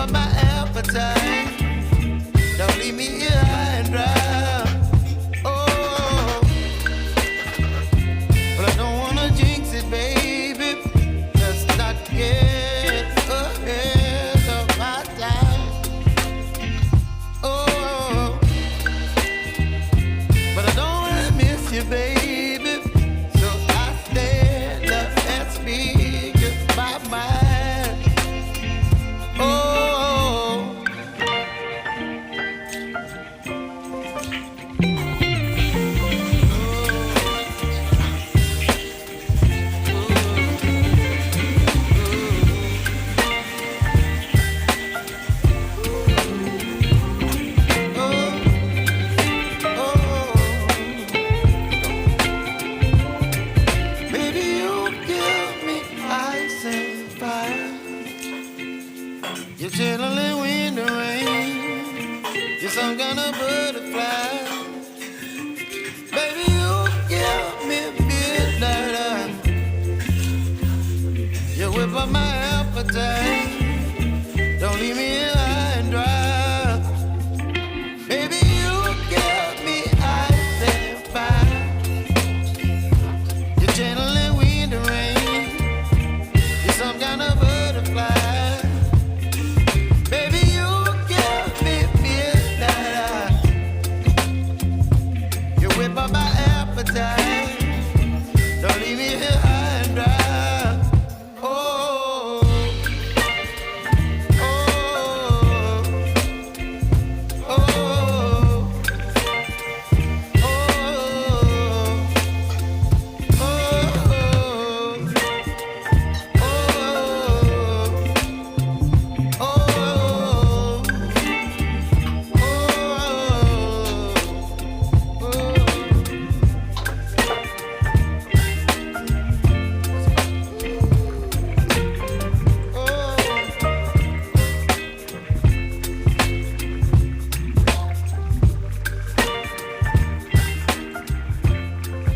up my appetite. Don't leave me here high and dry. Oh, but I don't wanna jinx it, baby. Let's not get ahead of my time. Oh, but I don't wanna miss you, baby. So I stand up and speak my mind. Oh. You're chilling when the rain. You're some kind of butterfly. Baby, you give me midnight. You whip up my appetite.